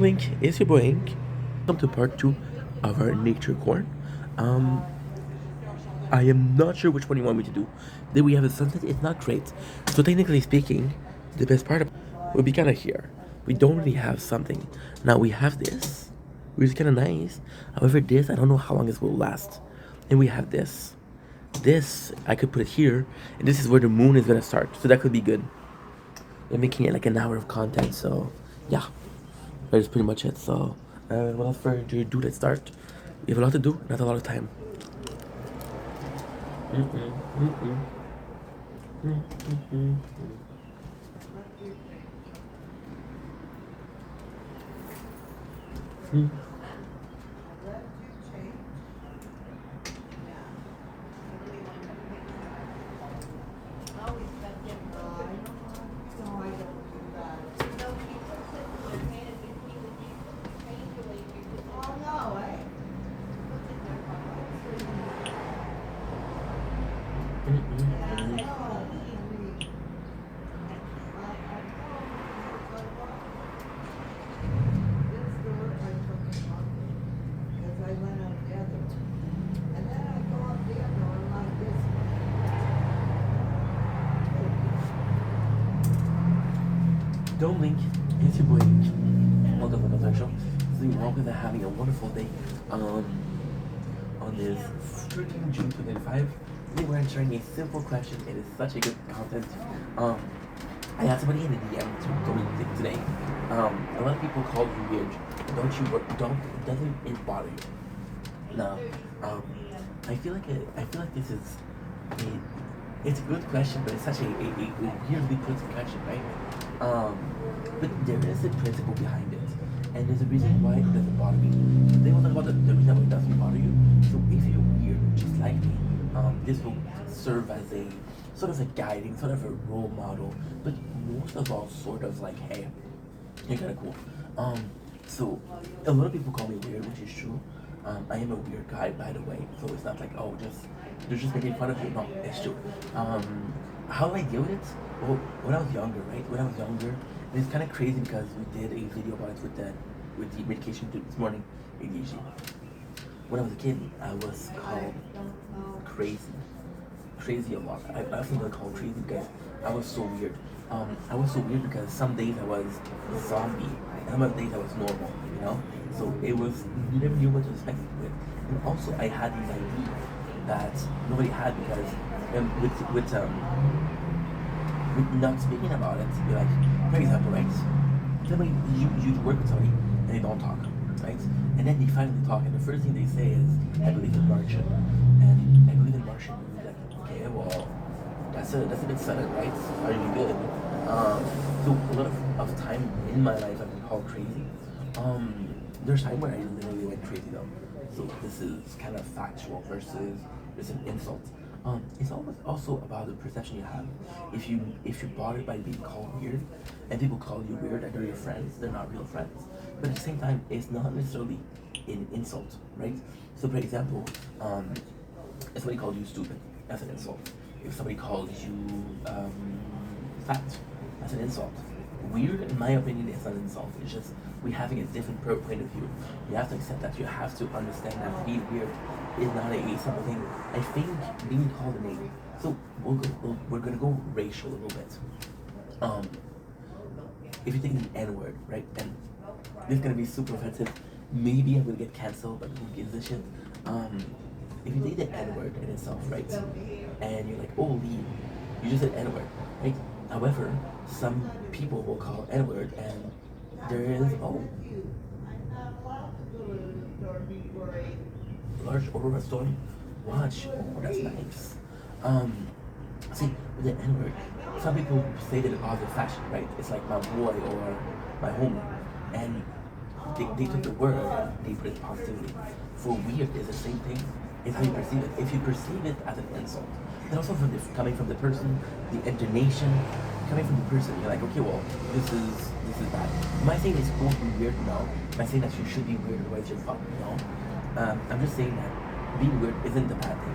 Link, it's your boy Ink. Welcome to part 2 of our nature corn. Um, I am not sure which one you want me to do. Then we have the sunset, it's not great. So technically speaking, the best part would be kind of here. We don't really have something. Now we have this, which is kind of nice. However, this, I don't know how long this will last. And we have this. This, I could put it here, and this is where the moon is gonna start. So that could be good. We're making it like an hour of content, so yeah. That is pretty much it. So, without further ado, let's start. We have a lot to do, not a lot of time. Don't blink, it's your boy. Welcome to the Potential. So you all are having a wonderful day. On this freaking June 25. Today we're answering a simple question. It is such a good content. I had somebody in the DM told me today. A lot of people call you weird. Doesn't it bother you? No. I feel like this is it's a good question, but it's such a weirdly put question, right? But there is a principle behind it, and there's a reason why it doesn't bother me. They will talk about the reason why it doesn't bother you. So if you're weird, just like me, this will serve as a sort of a guiding, sort of a role model, but most of all, sort of like, hey, you're kind of cool. So a lot of people call me weird, which is true. I am a weird guy, by the way, so it's not like, oh, they're just making fun of you. No, it's true. How do I deal with it? Well, when I was younger, right? When I was younger, and it's kind of crazy because we did a video about it with the medication this morning, ADHD. When I was a kid, I was called crazy a lot. I often got called crazy because I was so weird. I was so weird because some days I was a zombie, and some other days I was normal, you know? So it was, you never knew what to expect with. And also I had these ideas that nobody had because with not speaking about it, you're like, for example, right? Somebody, you work with somebody and they don't talk, right? And then they finally talk and the first thing they say is, I believe in Martian. And I believe in Martian. And you're like, okay, well, that's a bit sudden, right? Are you good? So a lot of time in my life I've been called crazy. There's time where I literally went crazy though. So this is kind of factual versus just an insult. It's always also about the perception you have. If you're bothered by being called weird, and people call you weird and they're your friends, they're not real friends. But at the same time, it's not necessarily an insult, right? So for example, if somebody called you stupid, that's an insult. If somebody calls you fat, that's an insult. Weird, in my opinion, is not an insult. It's just we having a different point of view. You have to accept that. You have to understand that being weird is not a simple thing. I think being called a name. So we're gonna go racial a little bit. If you take the N word, right, and this is gonna be super offensive. Maybe I'm gonna get canceled, but who gives a shit? If you take the N word in itself, right, and you're like, oh, Lee, you just said N word, right? However, some people will call N word, and there is large aurora storm. Watch, oh, that's nice. See, with the N word, some people say that it's positive fashion, right? It's like my boy or my homie, and they took the word and they put it positively. For weird, it's the same thing. It's how you perceive it. If you perceive it as an insult, and also coming from the person, the intonation, coming from the person, you're like, okay, well, this is bad. Am I saying it's cool to be weird? No. Am I saying that you should be weird, otherwise you're fucked? No. I'm just saying that being weird isn't a bad thing.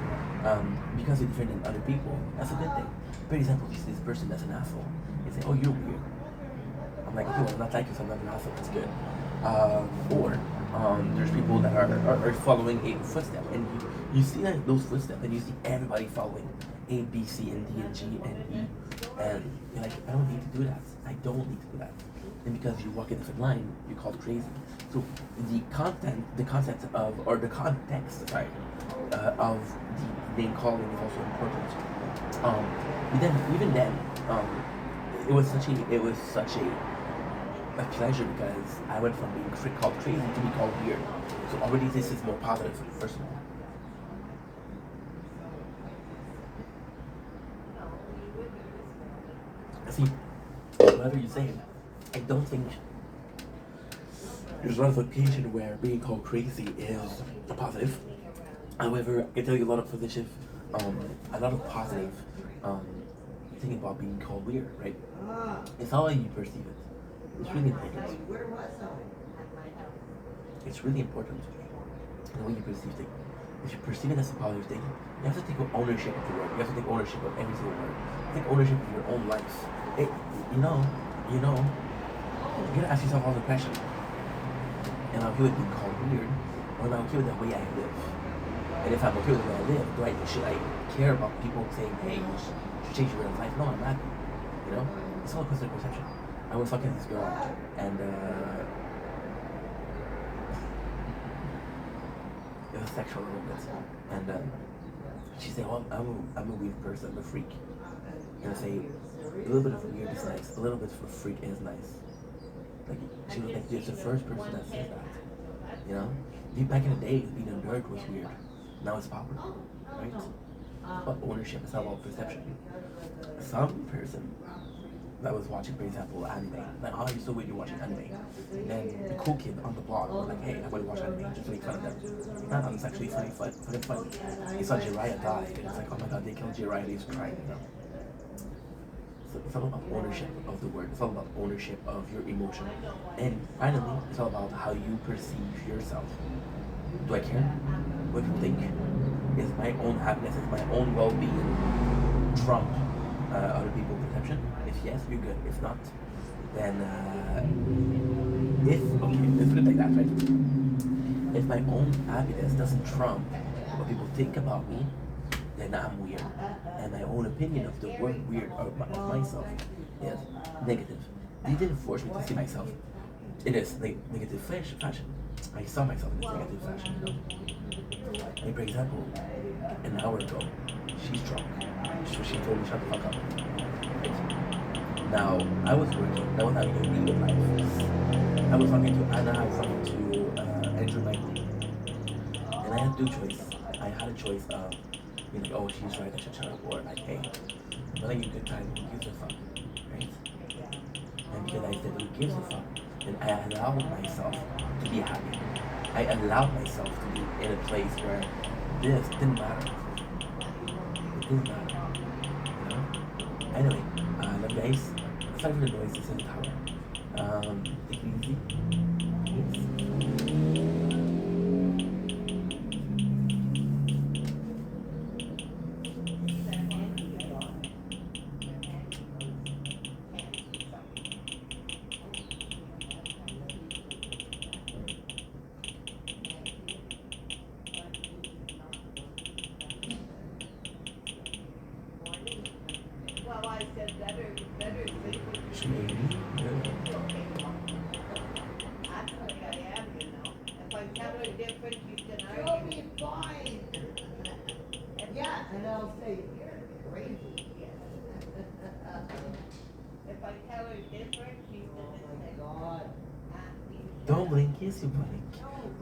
Because you're different than other people, that's a good thing. For example, you see this person that's an asshole, they say, oh, you're weird. I'm like, okay, well, I'm not like you, so I'm not an asshole, that's good. Or there's people that are following a footstep, and you see that those footsteps, and you see everybody following A, B, C, and D, and G, and E, and you're like, I don't need to do that. I don't need to do that. And because you walk a different line, you're called crazy. So the concept of, or the context, sorry, of the name calling is also important. But then, even then, it was such a pleasure because I went from being called crazy to be called weird. So already this is more positive, first of all. See, whatever you say, I don't think there's a lot of occasion where being called crazy is a positive. However, I can tell you a lot of positive, a lot of positive thing about being called weird, right? It's how you perceive it. It's really important. It's really important the way you perceive things. If you perceive it as a positive thing, you have to take ownership of the word. You have to take ownership of every single word. Take ownership of your own life. You know, you gotta ask yourself all the question. Am I okay with being called weird, or am I okay with the way I live? And if I'm okay with the way I live, should I care about people saying, hey, you should change your way of life? No, I'm not. You know? It's all a question of perception. I was fucking this girl, and it was sexual a little bit. And she said, well, I'm a weird person, I'm a freak. And I say, a little bit of weird is nice, a little bit of a freak is nice. Like, she was like, you're the first person that says that. You know? Back in the day, being a nerd was weird. Now it's popular, right? It's about ownership, it's not about perception. Some person that was watching, for example, anime, like, oh, you're so weird, you're watching anime. And then the cool kid on the block was like, hey, I'm going to watch anime, just to make fun of them. Not it's actually funny. He saw Jiraiya die, and it's like, oh my god, they killed Jiraiya, and he was crying, you know? So it's all about ownership of the word. It's all about ownership of your emotion. And finally, it's all about how you perceive yourself. Do I care what you think? Is my own happiness, is my own well-being trump other people's perception? If yes, you're good. If not, then let's put it like that, right? If my own happiness doesn't trump what people think about me, then I'm weird. And my own opinion of the word weird of myself is negative. They didn't force me to see myself in this negative fashion. I saw myself in this negative fashion, you know? Like, for example, an hour ago, she's drunk. So she told me shut the fuck up. Right? Now, I was working. I was having a really good life. I was talking to Anna, I was talking to Andrew Knightley. And I had two choices. I had a choice of being like, oh, she's right, I should shut up, or like, hey, I'm having a good time, who gives a fuck, right? And because I said, who gives a fuck, then I allowed myself to be happy. I allowed myself to be in a place where this didn't matter. It didn't matter, you know? Anyway, love you guys. Sorry for the noise, it's in the tower. Take it easy. Peace. Don't blink, yes you blink.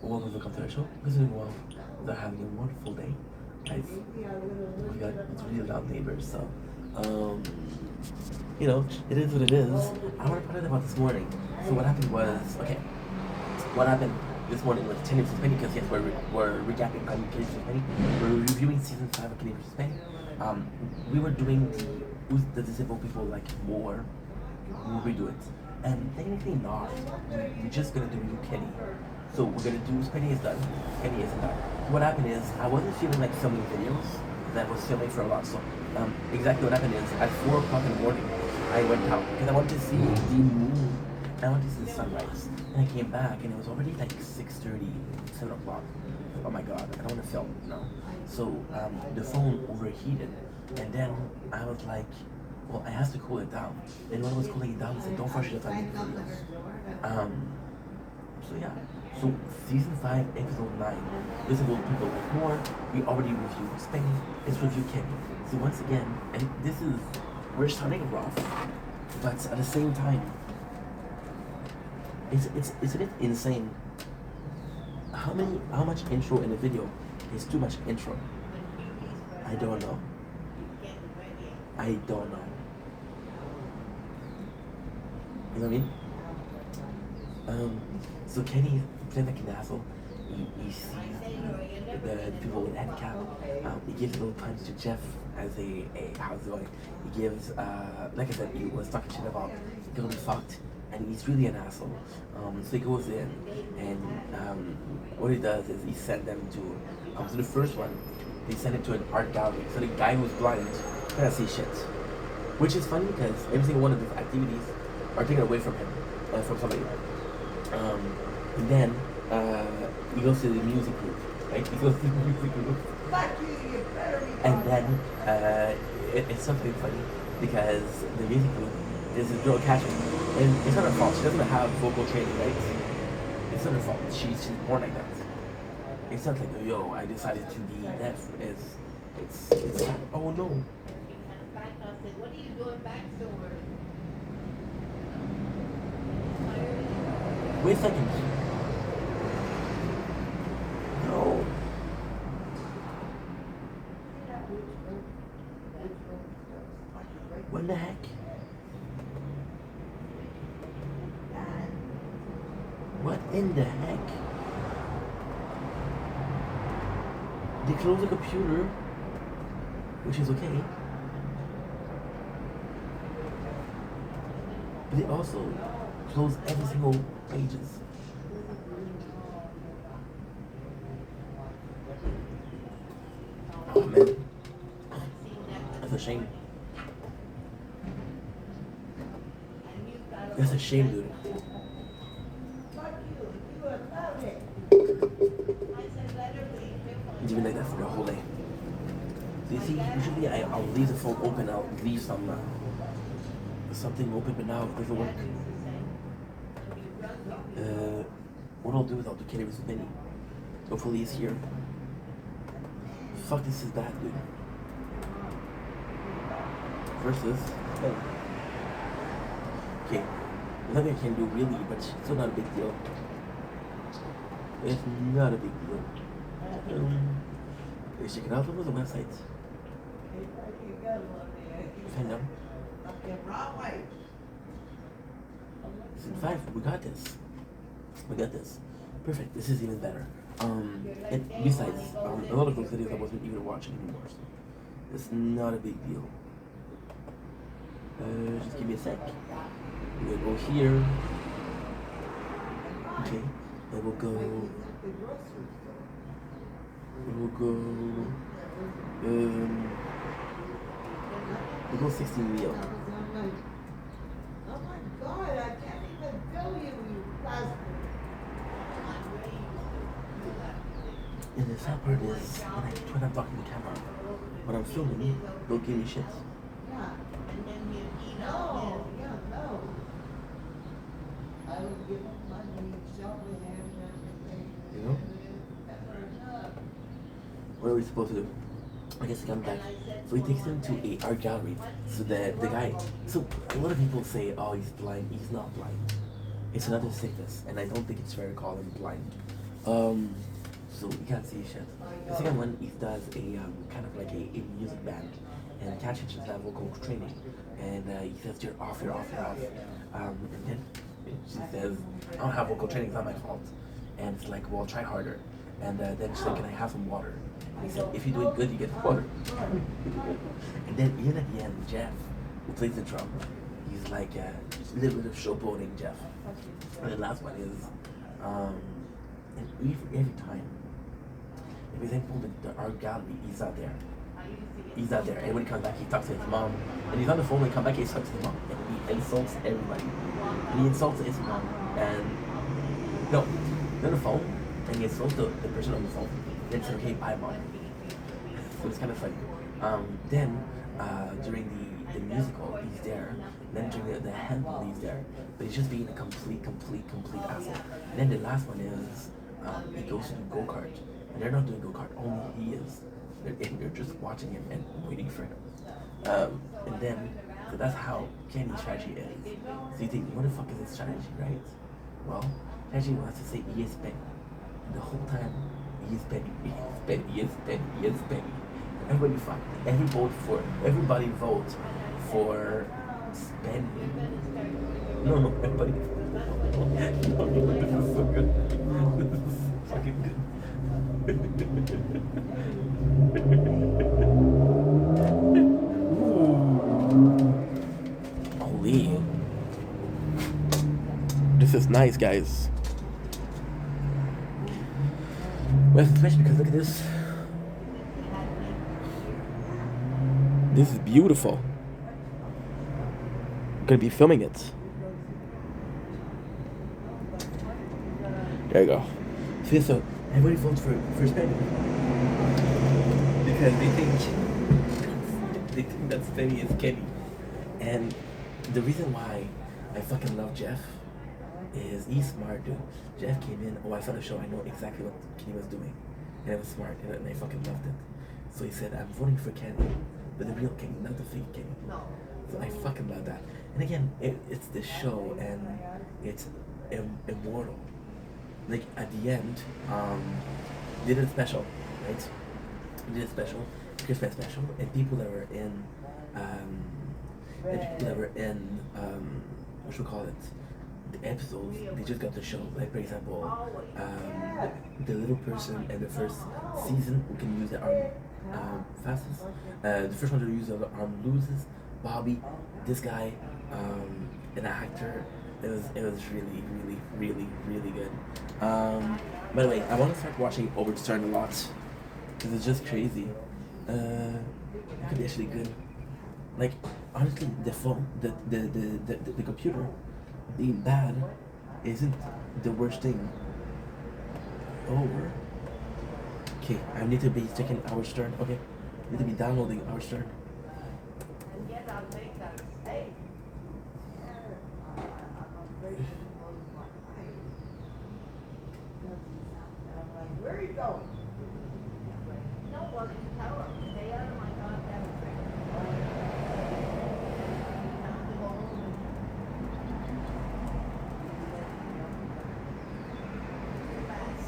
Welcome to the show. This is well. They're having a wonderful day. Guys, we got it's really loud neighbors, so you know, it is what it is. I want to tell you about this morning. So what happened was, okay, what happened this morning with Kenny vs. Penny, because yes, we're recapping Kenny vs. Penny. We're reviewing season 5 of Kenny vs. Penny. We were doing the disabled people like more. We'll redo it. And technically not. We're just gonna do Kenny. So we're gonna do Penny is done. Kenny isn't done. What happened is I wasn't feeling like filming videos. That was filming for a lot. So exactly what happened is at 4 o'clock in the morning I went out because I wanted to see the moon I went to see the sunrise, and I came back, and it was already like 6:30, 7 o'clock. Oh my god, I don't want to film, So the phone overheated, and then I was like, well, I have to cool it down. And when I was cooling it down, I said, don't rush it if I make videos. So yeah, so season 5, episode 9. This is what people like more. We already reviewed Spain. Let's review Kenny. So once again, and this is, we're starting rough, but at the same time, it's a bit insane. How much intro in the video is too much intro? I don't know. I don't know. You know what I mean? So Kenny playing like an asshole. He sees the people with handicap. He gives little punch to Jeff as a how's it going? He gives, like I said, he was talking shit about gonna be fucked, and he's really an asshole. So he goes in, and what he does is he sends them to, so the first one, they send it to an art gallery. So the guy who's blind cannot see shit. Which is funny because every single one of these activities are taken away from him, from somebody. And then he goes to the music group, right? He goes to the music group. And then it's something funny because the music group is a girl catching, and it's not her fault. She doesn't have vocal training, right? It's not her fault. She's born like that. It's not like, yo, I decided to be deaf. It's like, oh no. What are you doing back to work? Wait a second. No. What the heck? What in the heck? They close the computer, which is okay. But they also close every single pages. Oh man, that's a shame. That's a shame, dude. It's been like that for the whole day. So you see, usually I'll leave the phone open, I'll leave something open, but now it doesn't work. What I'll do is I'll do Kenny vs. Benny. Hopefully he's here. Fuck, this is bad, dude. Versus. Oh. Okay. Nothing I can do really, but it's still not a big deal. It's not a big deal. Check it out. What was the website? Find them. Season 5, we got this. We got this. Perfect. This is even better. And besides, a lot of those videos I wasn't even watching anymore. So it's not a big deal. Just give me a sec. We'll go here. Okay. And we'll go. We'll go 16 wheel. Oh my God, I can't even feel you, you bastard. And the sad part is when I'm talking to camera, when I'm filming, they'll give me shit. Yeah. No, yeah, no. I would give up money, shopping, and everything. You know? What are we supposed to do? I guess he comes back. So he takes him to a art gallery. So the guy, so a lot of people say, oh, he's blind. He's not blind. It's another sickness, and I don't think it's fair to call him blind. So he can't see shit. The second one, he does a kind of like a music band, and Cash just have vocal training, and he says you're off. And then she says, I don't have vocal training. It's not my fault. And it's like, well, try harder. And then she's like, can I have some water? And he said, if you do it good, you get water. And then even at the end, Jeff, who plays the drum, he's like a little bit of showboating Jeff. And the last one is, and every time, for example, the art gallery, he's out there. He's not there. And when he comes back, he talks to his mom. And he's on the phone when he comes back, he talks to his mom. And he insults everybody. And he insults his mom. And no, he's on the phone. And he insults the person on the phone. Then he says, okay, bye, mom. So it's kind of funny. Then, during the musical, he's there. Then during the handball, he's there. But he's just being a complete asshole. And then the last one is, he goes to do go-kart. And they're not doing go-kart, only he is. They're just watching him and waiting for him. And then, so that's how Kenny's strategy is. So you think, what the fuck is his strategy, right? Well, strategy wants to say he is Benny. And the whole time, he is Benny, he is Benny, he is Benny, he is Benny. Everybody fuck. Everybody vote for Benny. No, everybody. No, this is so good. This is fucking good. Holy. This is nice, guys. Well, especially because look at this. This is beautiful. I'm gonna be filming it. There you go. So everybody votes for Benny because they think that Benny is Kenny. And the reason why I fucking love Jeff is he's smart, dude. Jeff came in. Oh, I saw the show. I know exactly what Kenny was doing, and it was smart, and I fucking loved it. So he said, "I'm voting for Kenny, but the real Kenny, not the fake Kenny." So I fucking love that. And again, it's the show, and it's immortal. Like at the end, they did a special, right? They did a special, Christmas special, and people that were in, what should we call it? The episodes, they just got the show. Like for example, the little person in the first season who can use the arm fastest. The first one to use the arm loses. Bobby, this guy, an actor. It was really good. By the way, I want to start watching Overturned a lot because it's just crazy. It could be actually good. Like honestly, the phone, the computer being bad isn't the worst thing. Okay, I need to be checking Our Stern. Okay, I need to be downloading Our Stern. Where are you going? No, well, you tell them, stay out of my goddamn thing.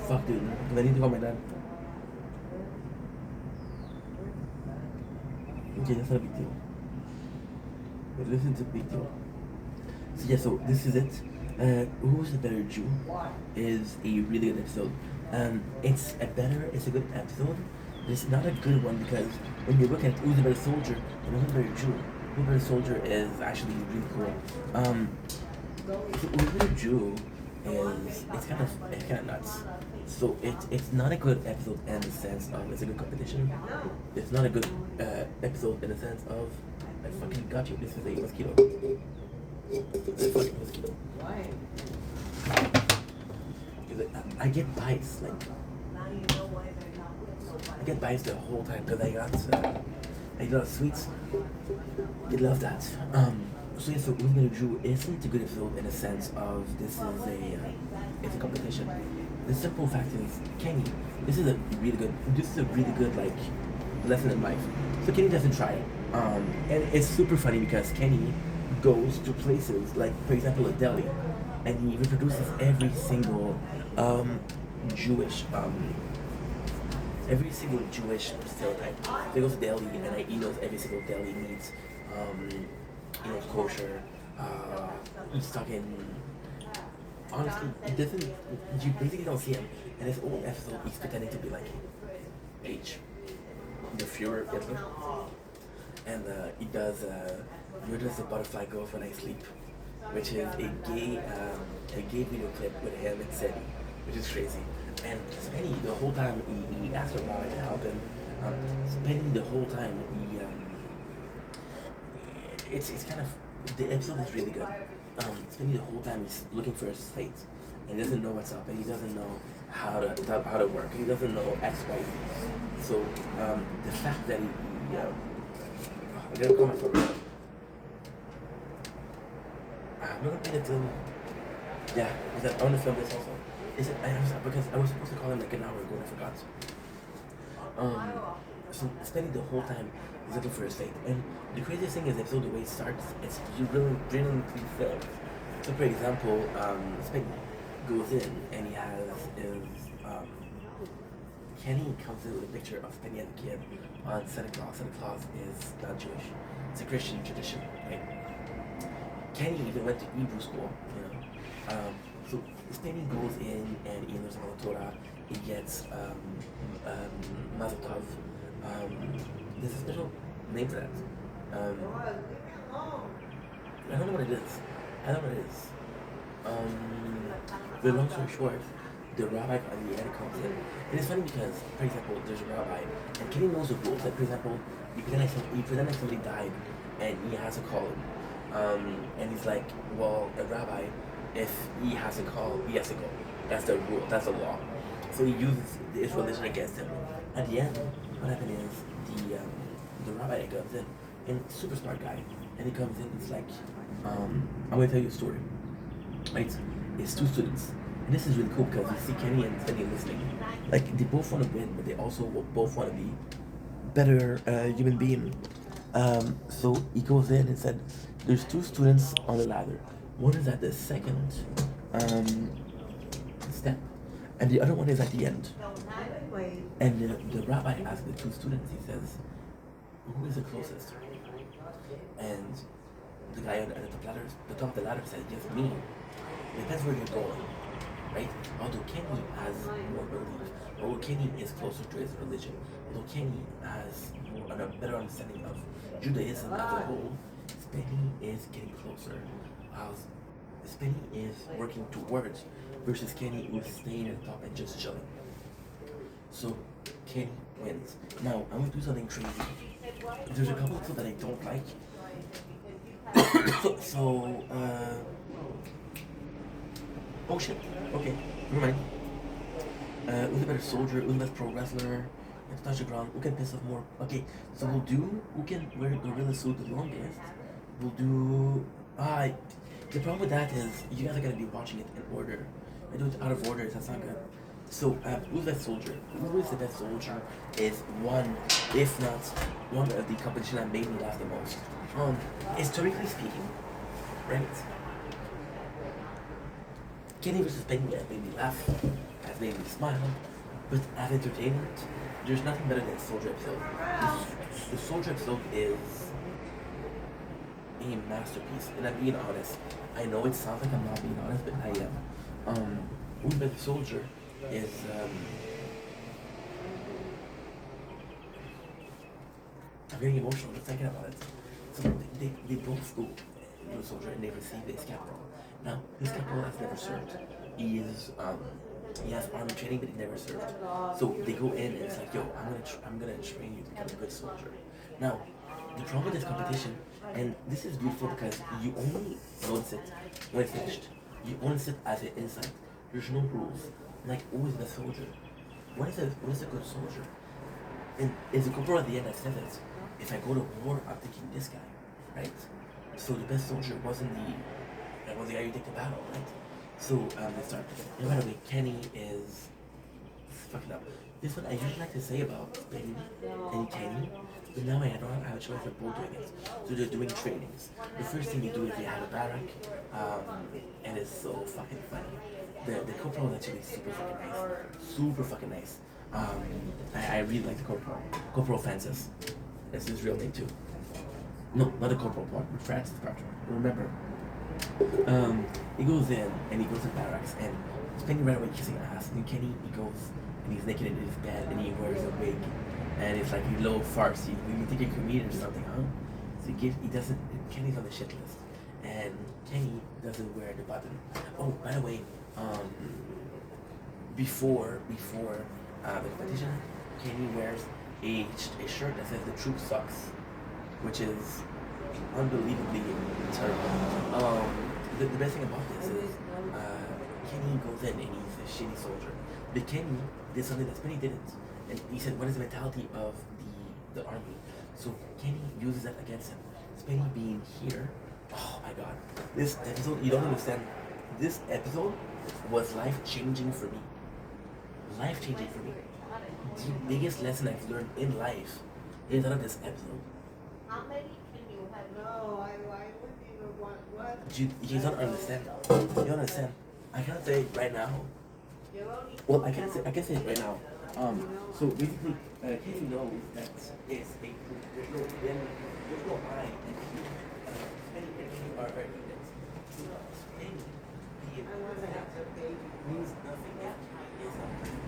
Fuck, dude. I need to call my dad. Okay, that's not a big deal. But listen to big deal. So yeah, so this is it. Who's the Better Jew is a really good episode. It's a good episode. But it's not a good one because when you look at Who's the Better Soldier and Who's the Better Jew, Who's the Better Soldier is actually really cool. Who's the Better Jew is it's kind of nuts. So it's not a good episode in the sense of it's a good competition. It's not a good episode in the sense of I fucking got you. This is a mosquito. It's a fucking mosquito. Why? I get bites like I get bites the whole time because I got sweets. You love that. So yeah, so Who's Gonna Drew isn't a good episode in the sense of this is it's a competition. The simple fact is Kenny, this is a really good like lesson in life. So Kenny doesn't try. And it's super funny because Kenny goes to places like for example a deli and he reproduces every single Jewish stereotype. So he goes to deli and he knows every single deli needs kosher. He's talking honestly, it doesn't you basically don't see him. In his old episode he's pretending to be like H. The Fuhrer Hitler. And he does Where Does the Butterfly Go When I Sleep? Which is a gay video clip with him and Seti, which is crazy. And Seti, the whole time he asked her mom to help him spending the whole time, it's kind of, the episode is really good. Spending the whole time he's looking for his fate, and he doesn't know what's up, and he doesn't know how to work. He doesn't know X, Y, Z. So the fact that I'm gonna call my phone. I'm not gonna pay it till, yeah, because I want to film this also. Is it? Because I was supposed to call him like an hour ago and I forgot. So spending the whole time he's looking for his fate. And the craziest thing is the episode, the way it starts, it's really brilliantly filmed. So for example, Spade goes in and he has his Kenny comes in with a picture of Penny as a kid on Santa Claus. Santa Claus is not Jewish. It's a Christian tradition, right? Kenny even went to Hebrew school, you know. So Penny goes in and he learns about the Torah. He gets Mazel Tov. There's a special name for that. Boy, leave me alone. I don't know what it is. I don't know what it is. The long story short, the rabbi at the end comes in. And it's funny because, for example, there's a rabbi, and Kenny knows the rules. Like, for example, you pretend like somebody died, and he has to call him. And he's like, well, a rabbi, if he has a call, he has to go. That's the rule. That's the law. So he uses his religion against him. At the end, what happened is the rabbi comes in, and super smart guy, and he comes in. It's like, I'm gonna tell you a story. Right? It's two students, and this is really cool because you see Kenny and Penny listening. Like they both want to win, but they also both want to be better human being. So he goes in and said, "There's two students on the ladder. One is at the second step, and the other one is at the end." Wait. And the rabbi asks the two students. He says, "Who is the closest?" And the guy at the top of the ladder said, "Yes, me." It depends where you're going, right? Although Kenny has more belief, although Kenny is closer to his religion, although Kenny has a better understanding of Judaism as a whole, Spenny is getting closer. Spenny is working towards versus Kenny who's staying at the top and just chilling. So Kenny wins. Now I'm gonna do something crazy. There's a couple of people that I don't like. Oh shit. Okay, never mind. Who's the better soldier? Who's the best pro wrestler? You have to touch the ground. Who can piss off more? Okay, so we'll do who can wear gorilla suit the longest. We'll do. The problem with that is you guys are gonna be watching it in order. I do it out of order. That's not good. So who's the best soldier? Who is the best soldier? Is one, if not one of the competition that made me laugh the most. Historically speaking, right? Kenny versus Penny has made me laugh, has made me smile, but as entertainment, there's nothing better than a soldier episode. The soldier episode is a masterpiece, and I'm being honest. I know it sounds like I'm not being honest, but I am. Who's the soldier is I'm getting emotional just thinking about it. So they both go to a soldier and they receive his capital. Now, his capital has never served. He has army training, but he never served. So they go in and it's like, yo, I'm gonna train you to become a good soldier. Now, the problem with this competition, and this is beautiful because you only notice it when it's finished. You only sit as an insight. There's no rules. Like, who is the soldier? What is a good soldier? And is a corporal at the end that says it. If I go to war, I'm taking this guy, right? So the best soldier wasn't the guy you take the battle, right? So they start. And by the way, Kenny is fucking up. This one I usually like to say about Penny and Kenny, but now I don't have a choice of both doing it. So they're doing trainings. The first thing you do is you have a barrack, and it's so fucking funny. The corporal is actually super fucking nice. Super fucking nice. I really like the corporal. Corporal Francis. That's his real name too. No, not the corporal part, but Francis Carter. Remember. He goes in and he goes to barracks and Penny right away kissing ass. And Kenny, he goes and he's naked in his bed and he wears a wig. And it's like a little farce. You think you're a comedian or something, huh? So he doesn't, Kenny's on the shit list. And Kenny doesn't wear the button. Oh, by the way, before the competition, Kenny wears a shirt that says "The Truth Sucks," which is unbelievably terrible. The best thing about this is Kenny goes in and he's a shitty soldier. But Kenny did something that Spenny didn't, and he said, "What is the mentality of the army?" So Kenny uses that against him. Spenny being here, oh my god, this episode, you don't understand. This episode was life changing for me. Life changing for me. The biggest lesson I've learned in life is out of this episode. How many can you have? No, I wouldn't even want what. You don't understand. You don't understand. I can't say it right now. You're only. Well, I can say it right now. So basically, Kenny knows that it's a group. There's no I and he. Penny and he are equals. Penny being I want to have a baby. means nothing if he is not present.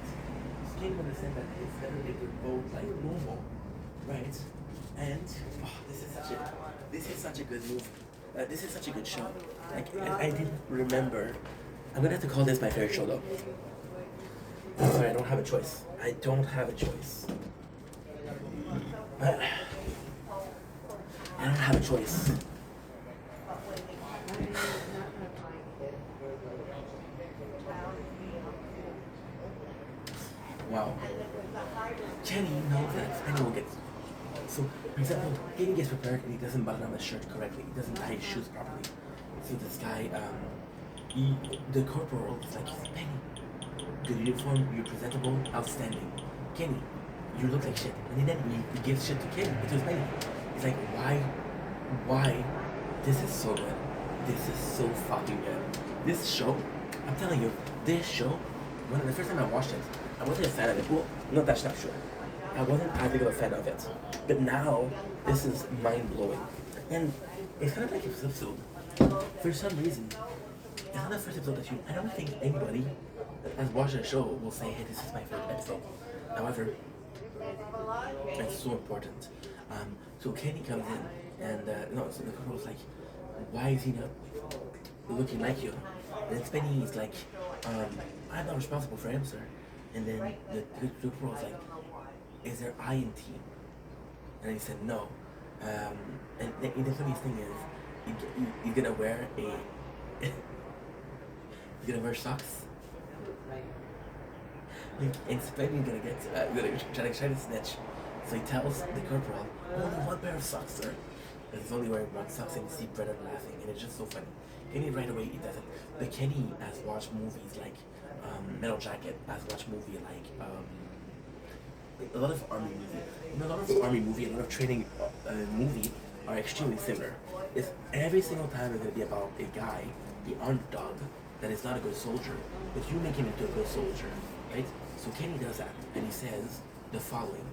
Kenny understand that it's better if they're both like normal, right? And this is such a good movie. This is such a good show. Like I didn't remember. I'm gonna have to call this my favorite show though. I'm sorry, I don't have a choice. I don't have a choice. I don't have a choice. Wow. Kenny knows that Penny will get. So, for example, Kenny gets prepared and he doesn't button on the shirt correctly. He doesn't tie his shoes properly. So this guy, the corporal is like, Penny, good uniform, you're presentable, outstanding. Kenny, you look like shit. And then he gives shit to Kenny, but to Penny. He's like, why? This is so good. This is so fucking good. This show, I'm telling you, this show, when the first time I watched it, I wasn't a fan of it. Well, no, that's not true. I wasn't as big of a fan of it. But now, this is mind-blowing. And it's kind of like this episode. For some reason, it's not the first episode that I don't think anybody that has watched the show will say, hey, this is my favorite episode. However, it's so important. So Kenny comes in, and so the couple was like, why is he not looking like you? And then Spenny is like, I'm not responsible for him, sir. And then the couple was like, is there I in team? And he said no. And the funniest thing is, you're gonna wear you're gonna wear socks. And Spenny's gonna get try to snitch. So he tells the corporal, only one pair of socks, sir. And he's only wearing one socks, and you see Brennan laughing, and it's just so funny. Kenny right away he does it. But Kenny has watched movies like Metal Jacket, has watched movie like a lot of army movie. A lot of army movie, a lot of training movie are extremely similar. It's every single time it's gonna be about a guy, the underdog, that is not a good soldier, but you make him into a good soldier, right? So Kenny does that, and he says the following,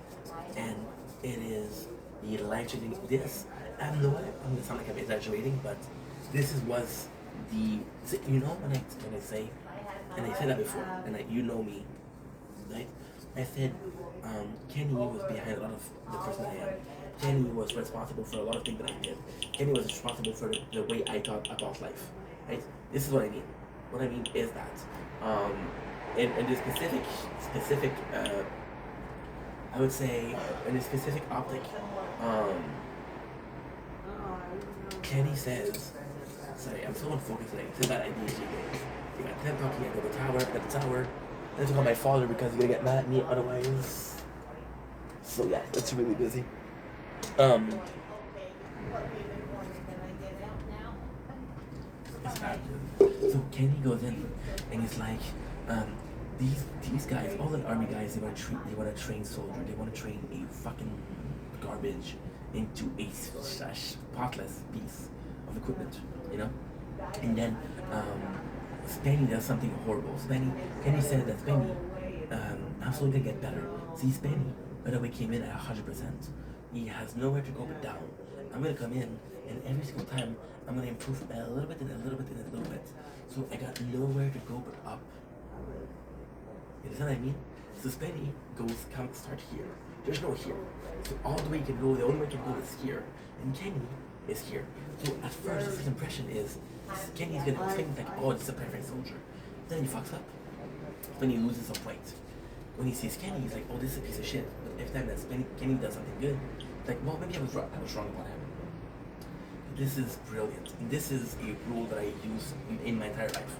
and it is the life-changing. This, I'm gonna sound like I'm exaggerating, but was the, you know when I say, and I said that before, and you know me, right? I said Kenny was behind a lot of the person I am. Kenny was responsible for a lot of things that I did. Kenny was responsible for the way I thought about life, right? This is what I mean. What I mean is that, in the specific, I would say, in a specific optic, Kenny says, sorry, I'm so unfocused today. It's about ADHD days. You got them talking, I go to the tower, at the tower. I have to call my father because he's gonna get mad at me otherwise. So yeah, it's really busy. So Kenny goes in and he's like, these guys, all the army guys, they want to train soldier. They want to train a fucking garbage into a spotless piece of equipment, you know. And then Spenny does something horrible. Kenny said that Spenny, I'm slowly gonna get better. See, Spenny, by the way, came in at 100%. He has nowhere to go but down. I'm gonna come in, and every single time, I'm gonna improve a little bit and a little bit and a little bit. So I got nowhere to go but up. You understand what I mean? So Spenny start here. There's no here. So all the way you can go, the only way you can go is here. And Kenny is here. So at first, his impression is, Kenny's gonna think like, oh, this is a perfect soldier. Then he fucks up. Then he loses some weight. when he sees Kenny, he's like, oh, this is a piece of shit. But every time that Kenny does something good, it's like, well, maybe I was wrong about him. This is brilliant. This is a rule that I use in my entire life.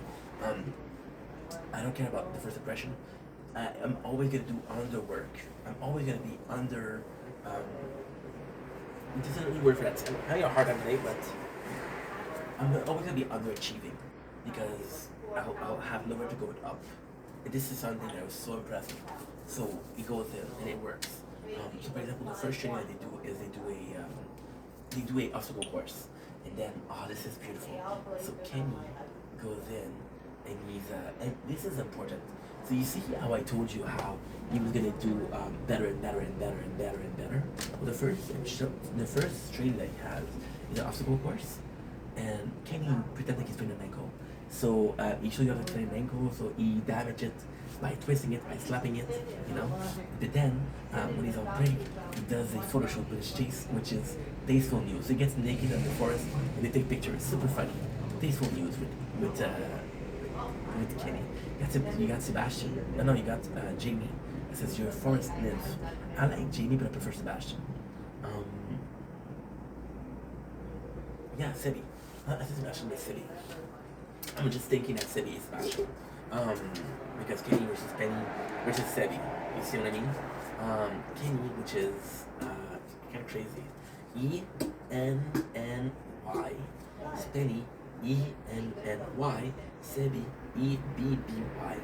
I don't care about the first impression. I'm always gonna do underwork. I'm always gonna be under. There's another word for that. I'm having a hard time today, but I'm always gonna be underachieving because I'll have nowhere to go but up. And this is something that was so impressive. So it goes in and it works. So for example, the first training that they do is they do a obstacle course, and then this is beautiful. So Kenny goes in and and this is important. So you see how I told you how he was gonna do better and better and better and better and better. Well, the first training that he has is an obstacle course, and Kenny pretends like he's doing an ankle. So he shows you how to train an ankle, so he damages it by twisting it, by slapping it, you know. But then when he's on break, he does a photo shoot with his chase, which is Tasteful News. So he gets naked in the forest and they take pictures. Super funny. Tasteful News with Kenny. You got Sebastian. No, you got Jamie. It says you're a forest nymph. I like Jamie, but I prefer Sebastian. Yeah, City. I think Sebastian is City. I'm just thinking that City is Sebastian. Because Kenny versus Penny versus Sebi. You see what I mean? Kenny, which is kind of crazy. E-N-N-Y. Penny, E-N-N-Y. Sebi, E-B-B-Y.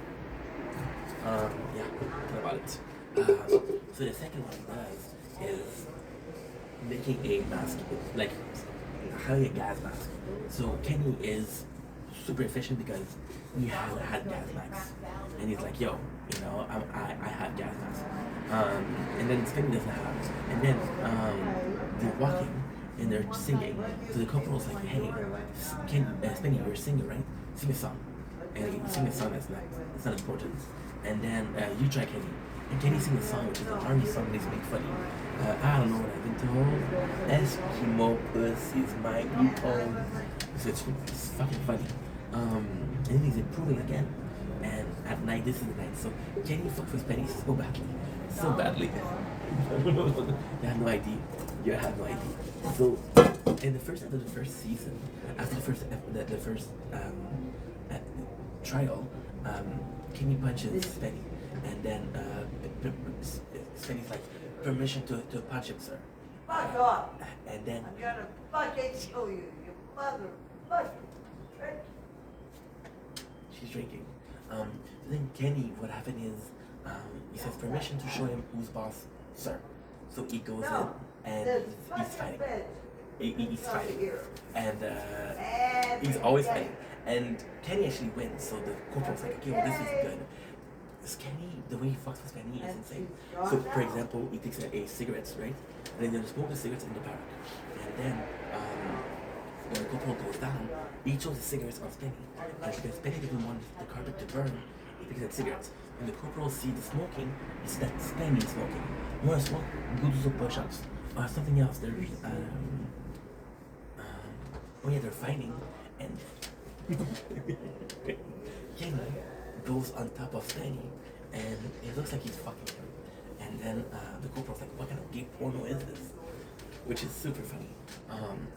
Yeah, think about it. So the second one he does is making a mask, like having a gas mask. So Kenny is super efficient because he has had gas masks, and he's like, yo, you know, I have gas masks. And then Penny doesn't have. And then they're walking and they're singing. So the corporal's like, hey, Penny, you're a singer, right? Sing a song. And he sing a song that's not important. And then you try Kenny. And Kenny sings a song which is an army song that he's make funny. I don't know what I've been told. Eskimo pussies might be told. So it's fucking funny. And then he's improving again. And at night, this is the night. So Kenny fucks with Penny so badly. So badly. You have no idea. You have no idea. So in the first end of the first season, after the first trial, Kenny punches Penny, and then Penny's like, permission to punch him, sir. Fuck off. And then I'm gonna fucking kill you, you motherfucker. she's drinking. Then Kenny, what happened is, he says permission to show him who's boss, sir. So he goes in and he's fighting. He's fighting, and he's always fighting. And Kenny actually wins, so the corporal's like, okay, well, this is good. This Kenny, the way he fucks with Penny is insane. So, for example, he takes a cigarettes, right? And then they smoke the cigarettes in the barrack. And then, when the corporal goes down, he throws the cigarettes on Penny. And because Penny didn't want the carpet to burn, he takes that cigarettes. When the corporal sees the smoking, he sees that Penny is smoking. You want to smoke? Go do some push-ups. Or something else. There's, oh yeah, they're fighting. And Kenny goes on top of Penny, and it looks like he's fucking him. And then the corporal's like, what kind of gay porno is this? Which is super funny.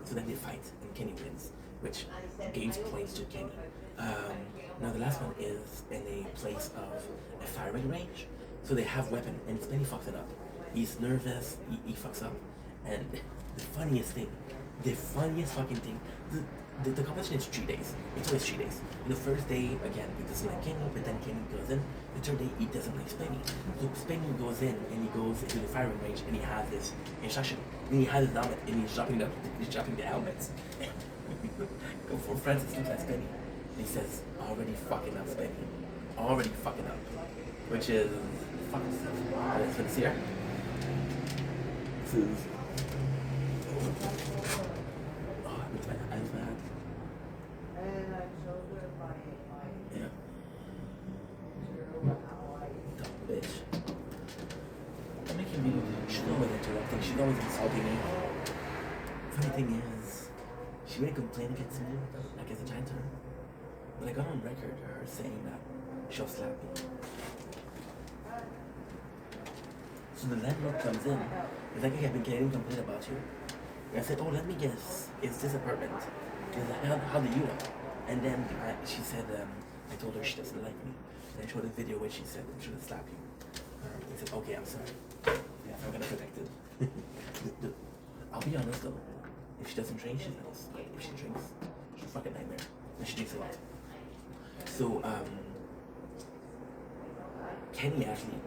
So then they fight, and Kenny wins, which gains points to Kenny. Now the last one is in a place of a firing range. So they have weapon, and Penny fucks it up. He's nervous, he fucks up. And the funniest fucking thing, the competition is 3 days. It's always 3 days. The first day, again, he doesn't like Kenny, but then Kenny goes in. The third day, he doesn't like Spenny. So Spenny goes in, and he goes into the firing range, and he has this instruction. And he has his helmet, and he's dropping the helmets. For Francis looks at Spenny, and he says, already fucking up, Spenny. Already fucking up. Which is, fucking stuff. Let's finish here. This is... Yeah. Dumb bitch. I'm making me. She's always interrupting. She's always insulting me. Funny thing is, she made a complaint against me, against the giant turn. But I got on record her saying that she'll slap me. So the landlord comes in. He's like, "Hey, I've been getting complaint about you." And I said, "Oh, let me guess. Is this apartment?" He's like, "How do you know?" And then she said, "I told her she doesn't like me." And I showed a video where she said she would slap you. He said, "Okay, I'm sorry. Yeah, I'm gonna protect it." I'll be honest though. If she doesn't drink, she's nice. If she drinks, she's a fucking nightmare. And she drinks a lot. So Kenny actually,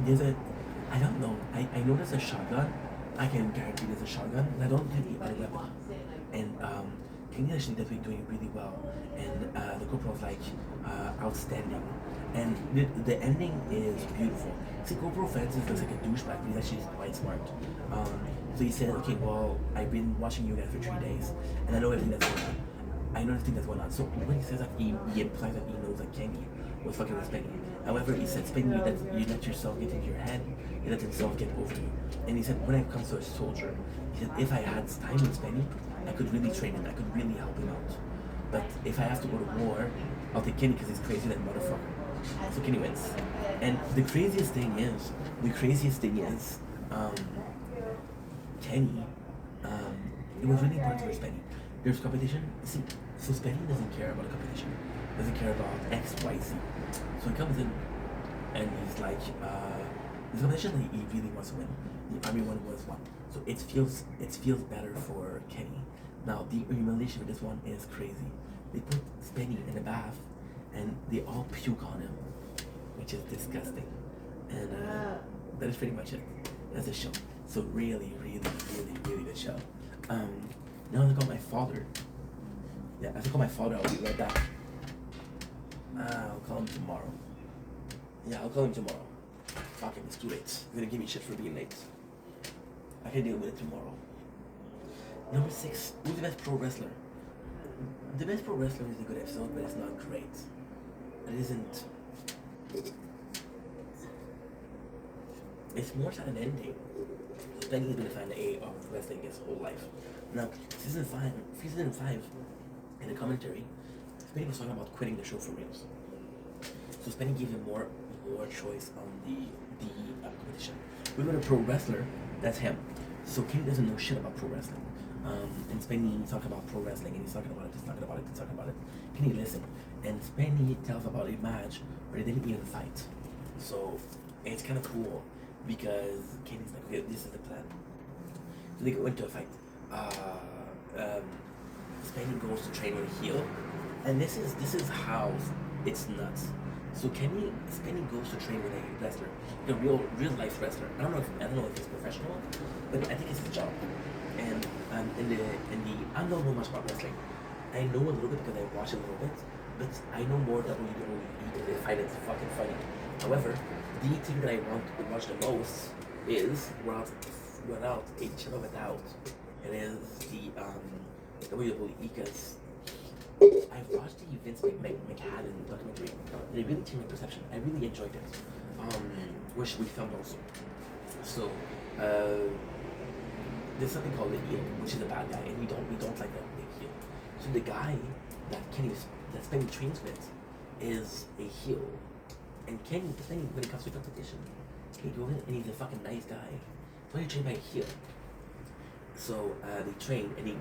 there's a, I don't know, I know there's a shotgun. I can guarantee there's a shotgun, and I don't think he had a weapon. And Kenny actually does doing really well. And the GoPro was like outstanding. And the ending is beautiful. See, GoPro Francis looks like a douchebag, but he's actually quite smart. So he said, "Okay, well, I've been watching you guys for 3 days, and I know everything that's going on. I know everything that's going on." So when he says that, he implies that he knows that Kenny was fucking with Spenny. However, he said, "Spenny, you let yourself get into your head, you let yourself get over you." And he said, when it comes to a soldier, he said, if I had time with Spenny, I could really train him, I could really help him out. But if I have to go to war, I'll take Kenny because he's crazy, that motherfucker. So Kenny wins. And the craziest thing is, Kenny, it was really important for Spenny. There's competition. See, so Spenny doesn't care about the competition. Doesn't care about X, Y, Z. So he comes in and he's like, this competition that he really wants to win. The army one was one. So it feels better for Kenny. Now the humiliation with this one is crazy. They put Spenny in a bath and they all puke on him, which is disgusting. And that is pretty much it. That's the show. So really good show. Now I have to call my father. Yeah, I have to call my father. I'll be right back. I'll call him tomorrow. Yeah, I'll call him tomorrow. Fuck it, it's too late. He's gonna give me shit for being late. I can deal with it tomorrow. Number 6. Who's the best pro wrestler? The best pro wrestler is a good episode, but it's not great. It isn't. It's more than an ending. Spenny has been a fan of wrestling his whole life. Now, season 5, in the commentary, Spenny was talking about quitting the show for reals. So Spenny gave him more choice on the competition. We got a pro wrestler, that's him. So Kenny doesn't know shit about pro wrestling. And Spenny talking about pro wrestling, and he's talking about it. Kenny listen, and Spenny tells about a match where they didn't even fight. So it's kind of cool because Kenny's like, okay, this is the plan. So they go into a fight. Spenny goes to train with a heel, and this is how it's nuts. So Spenny goes to train with a wrestler, a real life wrestler. I don't know if he's professional, but I think it's his job. And I don't know much about wrestling. I know a little bit because I watch a little bit, but I know more WWE because they fight it's fucking funny. However, the thing that I want to watch the most is without a shadow of a doubt, it is the WWE because I've watched the Vince McMahon documentary, and it really changed my perception. I really enjoyed it, which we filmed also. So there's something called the heel, which is a bad guy, and we don't like the heel. So the guy that Spenny trains with is a heel, and Kenny, the thing when it comes to competition, Kenny goes in and he's a fucking nice guy. So he trained by a heel. So they trained, and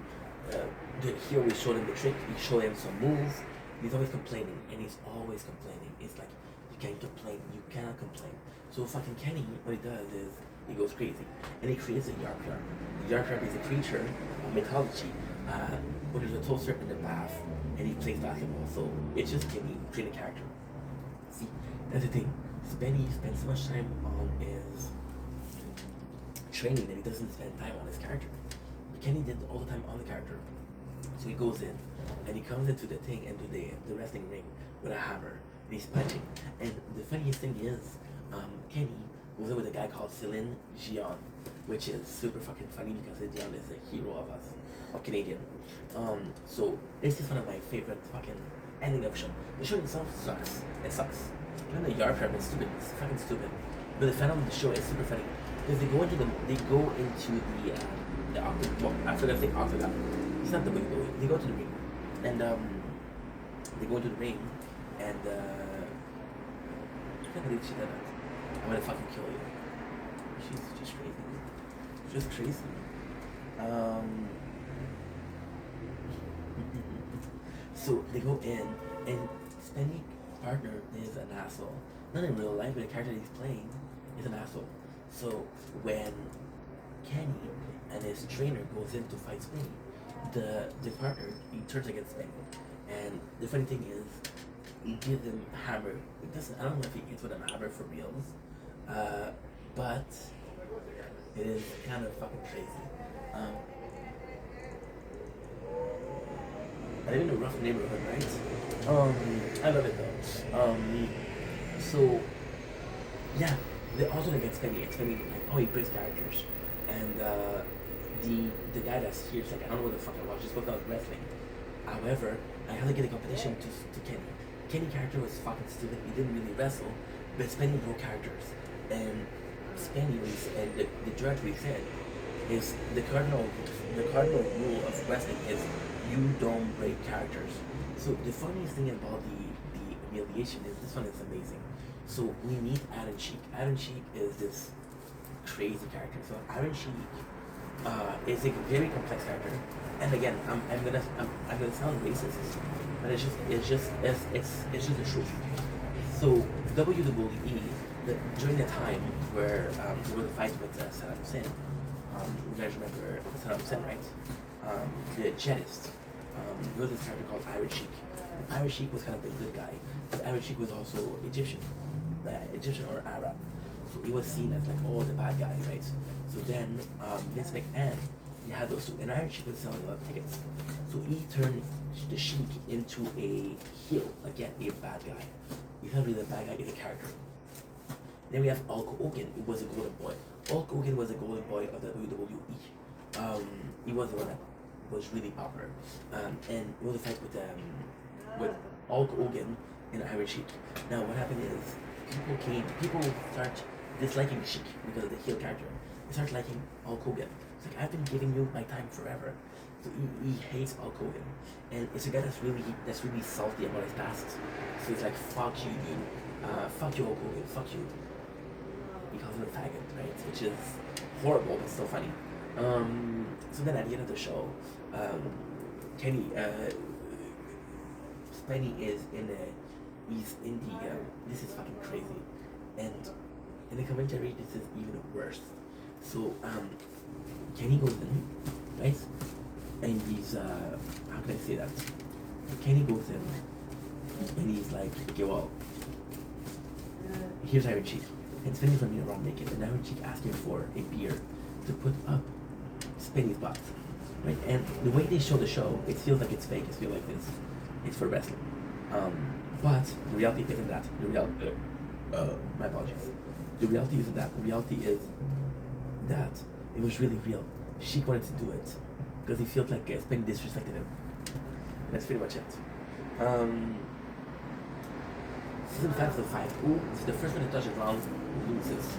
the heel we showed him the trick. We showed him some moves. He's always complaining, and he's always complaining. It's like you can't complain, you cannot complain. So fucking Kenny, what he does is he goes crazy, and he creates a Yarp Yarp. The Yarp Yarp is a creature of mythology, where there's a toaster in the bath, and he plays basketball. So it's just Kenny creating a character. See, that's the thing. Spenny spends so much time on his training that he doesn't spend time on his character. Kenny did all the time on the character. So he goes in, and he comes into the thing and to the wrestling ring with a hammer, and he's punching. And the funniest thing is, Kenny goes in with a guy called Celine Dion, which is super fucking funny because Dion is a hero of us, of Canadian. So this is one of my favorite fucking ending of the show. The show itself sucks. It sucks. Even the Yarp Yarp is stupid. It's fucking stupid. But the final of the show is super funny because they go into the octagon. Well, I forgot to say octagon. It's not the way they go. They go to the ring, and they go into the ring, and I can't believe she did that. I'm gonna fucking kill you. She's just crazy. Just crazy. So they go in, and Spenny's partner is an asshole. Not in real life, but the character he's playing is an asshole. So when Kenny and his trainer goes in to fight Spenny, the partner, he turns against Spenny. And the funny thing is, he gives him a hammer. It doesn't, I don't know if he hits with a hammer for reals, but it is kind of fucking crazy. I live in a rough neighborhood, right? I love it though. So yeah, they also against Spenny. And Spenny like, oh, he breaks characters, and the guy that's here is like, I don't know what the fuck I watch. Just look out wrestling. However, I had to get a competition to Kenny. Kenny character was fucking stupid. He didn't really wrestle, but Spenny broke characters, and Spenny was, and the director said is the cardinal rule of wrestling is you don't break characters. So the funniest thing about the humiliation is this one is amazing. So we meet Iron Sheik. Iron Sheik is this crazy character. So Iron Sheik is a very complex character. And again, I'm gonna sound racist, but it's just the truth. So WWE, during the time where there was a fight with Saddam Hussein, you guys remember Saddam Hussein, right? The jihadist. There was this character called Iron Sheik. Iron Sheik was kind of a good guy, but Iron Sheik was also Egyptian or Arab. So he was seen as like, oh, the bad guy, right? So then Vince McMahon, he had those two, and Iron Sheik was selling a lot of tickets. So he turned the Sheik into a heel, again, a bad guy. He's not really a bad guy, he's a character. Then we have Hulk Hogan, who was a golden boy. Hulk Hogan was a golden boy of the WWE. He was the one that was really popular. And it was a fight with Hulk Hogan and Iron Sheik. Now what happened is people start disliking the Sheik because of the heel character. They start liking Hulk Hogan. It's like, I've been giving you my time forever. So he hates Hulk Hogan. And it's a guy that's really salty about his past. So he's like, fuck you, dude. Fuck you, Hulk Hogan, fuck you. He calls him a faggot, right? Which is horrible, but still funny. So then at the end of the show, Kenny, Spenny is he's in the, this is fucking crazy. And in the commentary, this is even worse. So, Kenny goes in, right? And he's, how can I say that? Kenny goes in, and he's like, okay, well, here's Iron Sheik. And Spenny's running around naked, and Iron Sheik asking for a beer to put up Spenny's butt, right? And the way they show the show, it feels like it's fake. It feels like this. It's for wrestling. But the reality isn't that. My apologies. The reality isn't that. The reality is that it was really real. Sheik wanted to do it because he felt like Spenny disrespected him. And that's pretty much it. Season 5 of the 5. Ooh, it's the first one to touch the ground loses.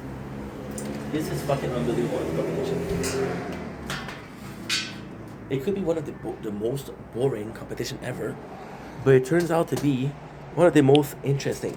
This is fucking unbelievable competition. It could be one of the most boring competition ever, but it turns out to be one of the most interesting.